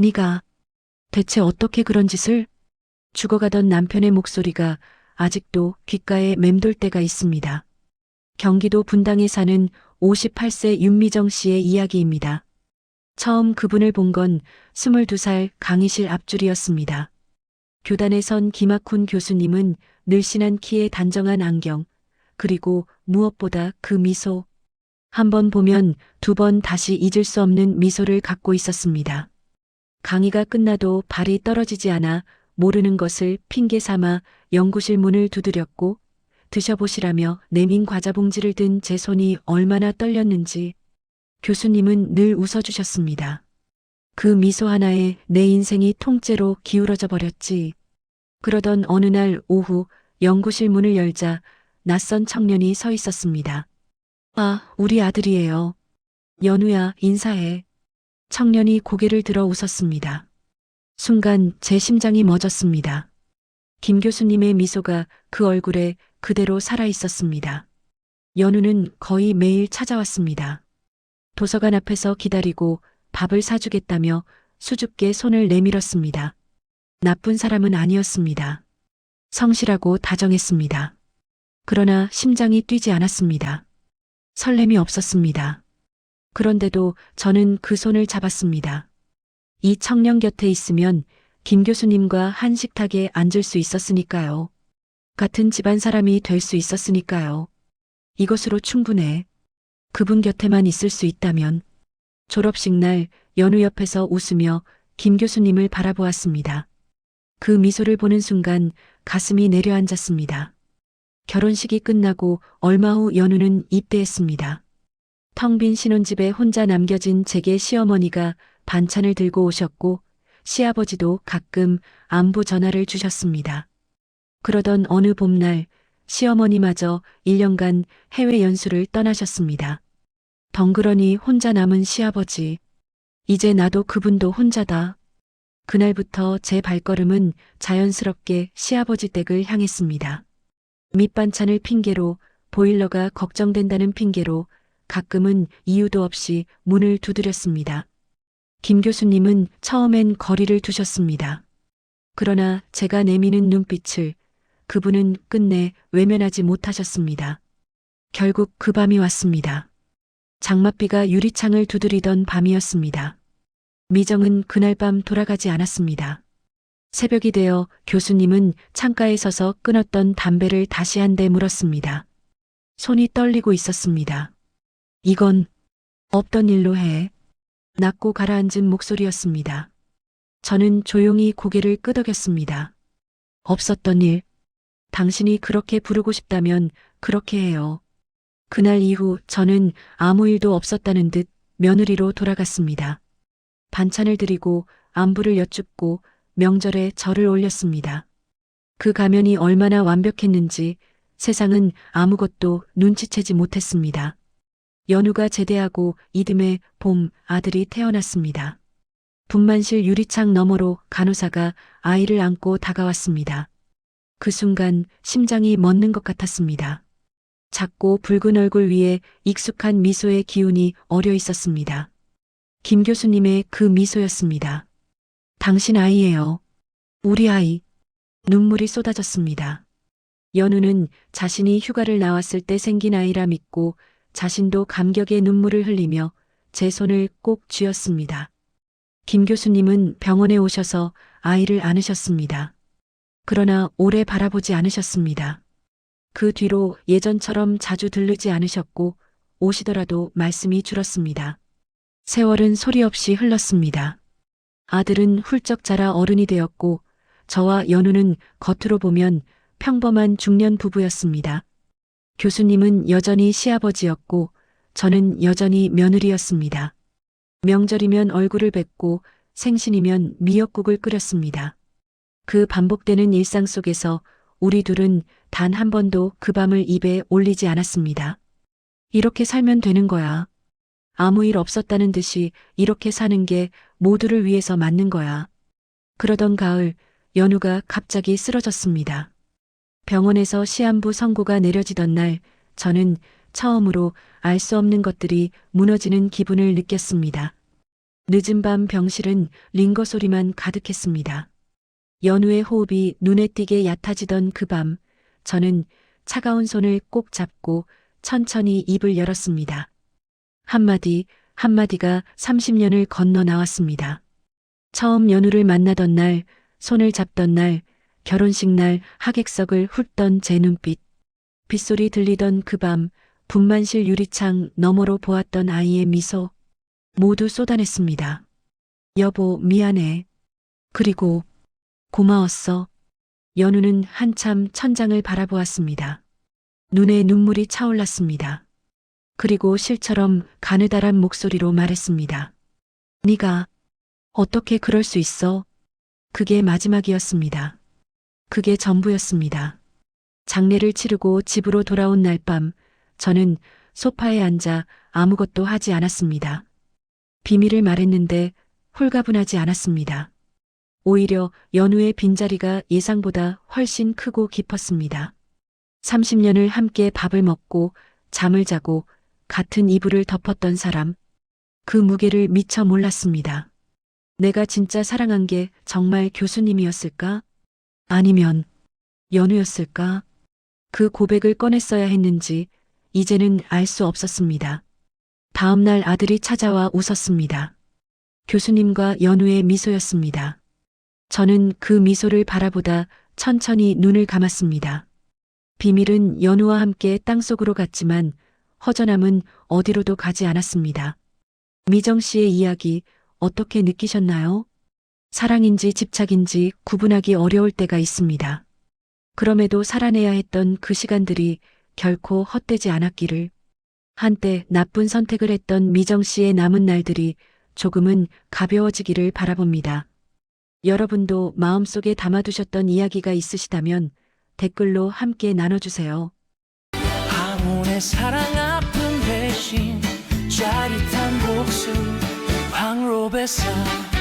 네가 대체 어떻게 그런 짓을? 죽어가던 남편의 목소리가 아직도 귓가에 맴돌 때가 있습니다. 경기도 분당에 사는 58세 윤미정 씨의 이야기입니다. 처음 그분을 본 건 22살 강의실 앞줄이었습니다. 교단에 선 김학훈 교수님은 늘씬한 키에 단정한 안경, 그리고 무엇보다 그 미소. 한 번 보면 두 번 다시 잊을 수 없는 미소를 갖고 있었습니다. 강의가 끝나도 발이 떨어지지 않아 모르는 것을 핑계 삼아 연구실 문을 두드렸고, 드셔보시라며 내민 과자 봉지를 든 제 손이 얼마나 떨렸는지 교수님은 늘 웃어주셨습니다. 그 미소 하나에 내 인생이 통째로 기울어져 버렸지. 그러던 어느 날 오후 연구실 문을 열자 낯선 청년이 서 있었습니다. 아, 우리 아들이에요. 연우야, 인사해. 청년이 고개를 들어 웃었습니다. 순간 제 심장이 멎었습니다. 김 교수님의 미소가 그 얼굴에 그대로 살아 있었습니다. 연우는 거의 매일 찾아왔습니다. 도서관 앞에서 기다리고 밥을 사주겠다며 수줍게 손을 내밀었습니다. 나쁜 사람은 아니었습니다. 성실하고 다정했습니다. 그러나 심장이 뛰지 않았습니다. 설렘이 없었습니다. 그런데도 저는 그 손을 잡았습니다. 이 청년 곁에 있으면 김 교수님과 한 식탁에 앉을 수 있었으니까요. 같은 집안 사람이 될 수 있었으니까요. 이것으로 충분해. 그분 곁에만 있을 수 있다면. 졸업식 날 연우 옆에서 웃으며 김 교수님을 바라보았습니다. 그 미소를 보는 순간 가슴이 내려앉았습니다. 결혼식이 끝나고 얼마 후 연우는 입대했습니다. 텅 빈 신혼집에 혼자 남겨진 제게 시어머니가 반찬을 들고 오셨고, 시아버지도 가끔 안부 전화를 주셨습니다. 그러던 어느 봄날 시어머니마저 1년간 해외 연수를 떠나셨습니다. 덩그러니 혼자 남은 시아버지. 이제 나도 그분도 혼자다. 그날부터 제 발걸음은 자연스럽게 시아버지 댁을 향했습니다. 밑반찬을 핑계로, 보일러가 걱정된다는 핑계로 가끔은 이유도 없이 문을 두드렸습니다. 김 교수님은 처음엔 거리를 두셨습니다. 그러나 제가 내미는 눈빛을 그분은 끝내 외면하지 못하셨습니다. 결국 그 밤이 왔습니다. 장맛비가 유리창을 두드리던 밤이었습니다. 미정은 그날 밤 돌아가지 않았습니다. 새벽이 되어 교수님은 창가에 서서 끊었던 담배를 다시 한 대 물었습니다. 손이 떨리고 있었습니다. 이건 없던 일로 해. 낮고 가라앉은 목소리였습니다. 저는 조용히 고개를 끄덕였습니다. 없었던 일. 당신이 그렇게 부르고 싶다면 그렇게 해요. 그날 이후 저는 아무 일도 없었다는 듯 며느리로 돌아갔습니다. 반찬을 드리고 안부를 여쭙고 명절에 절을 올렸습니다. 그 가면이 얼마나 완벽했는지 세상은 아무것도 눈치채지 못했습니다. 연우가 제대하고 이듬해 봄 아들이 태어났습니다. 분만실 유리창 너머로 간호사가 아이를 안고 다가왔습니다. 그 순간 심장이 멎는 것 같았습니다. 작고 붉은 얼굴 위에 익숙한 미소의 기운이 어려 있었습니다. 김 교수님의 그 미소였습니다. 당신 아이예요. 우리 아이. 눈물이 쏟아졌습니다. 연우는 자신이 휴가를 나왔을 때 생긴 아이라 믿고 자신도 감격의 눈물을 흘리며 제 손을 꼭 쥐었습니다. 김 교수님은 병원에 오셔서 아이를 안으셨습니다. 그러나 오래 바라보지 않으셨습니다. 그 뒤로 예전처럼 자주 들르지 않으셨고 오시더라도 말씀이 줄었습니다. 세월은 소리 없이 흘렀습니다. 아들은 훌쩍 자라 어른이 되었고 저와 연우는 겉으로 보면 평범한 중년 부부였습니다. 교수님은 여전히 시아버지였고 저는 여전히 며느리였습니다. 명절이면 얼굴을 뵙고 생신이면 미역국을 끓였습니다. 그 반복되는 일상 속에서 우리 둘은 단 한 번도 그 밤을 입에 올리지 않았습니다. 이렇게 살면 되는 거야. 아무 일 없었다는 듯이 이렇게 사는 게 모두를 위해서 맞는 거야. 그러던 가을 연우가 갑자기 쓰러졌습니다. 병원에서 시한부 선고가 내려지던 날 저는 처음으로 알 수 없는 것들이 무너지는 기분을 느꼈습니다. 늦은 밤 병실은 링거 소리만 가득했습니다. 연우의 호흡이 눈에 띄게 얕아지던 그 밤, 저는 차가운 손을 꼭 잡고 천천히 입을 열었습니다. 한마디, 한마디가 30년을 건너 나왔습니다. 처음 연우를 만나던 날, 손을 잡던 날, 결혼식 날 하객석을 훑던 제 눈빛, 빗소리 들리던 그 밤, 분만실 유리창 너머로 보았던 아이의 미소, 모두 쏟아냈습니다. 여보, 미안해. 그리고 고마웠어. 연우는 한참 천장을 바라보았습니다. 눈에 눈물이 차올랐습니다. 그리고 실처럼 가느다란 목소리로 말했습니다. 네가 어떻게 그럴 수 있어? 그게 마지막이었습니다. 그게 전부였습니다. 장례를 치르고 집으로 돌아온 날 밤, 저는 소파에 앉아 아무것도 하지 않았습니다. 비밀을 말했는데 홀가분하지 않았습니다. 오히려 연우의 빈자리가 예상보다 훨씬 크고 깊었습니다. 30년을 함께 밥을 먹고 잠을 자고 같은 이불을 덮었던 사람, 그 무게를 미처 몰랐습니다. 내가 진짜 사랑한 게 정말 교수님이었을까? 아니면 연우였을까? 그 고백을 꺼냈어야 했는지 이제는 알 수 없었습니다. 다음 날 아들이 찾아와 웃었습니다. 교수님과 연우의 미소였습니다. 저는 그 미소를 바라보다 천천히 눈을 감았습니다. 비밀은 연우와 함께 땅속으로 갔지만 허전함은 어디로도 가지 않았습니다. 미정 씨의 이야기 어떻게 느끼셨나요? 사랑인지 집착인지 구분하기 어려울 때가 있습니다. 그럼에도 살아내야 했던 그 시간들이 결코 헛되지 않았기를. 한때 나쁜 선택을 했던 미정 씨의 남은 날들이 조금은 가벼워지기를 바라봅니다. 여러분도 마음속에 담아두셨던 이야기가 있으시다면 댓글로 함께 나눠주세요. 황혼의 사랑 아픈 배신 짜릿한 복수 황로배사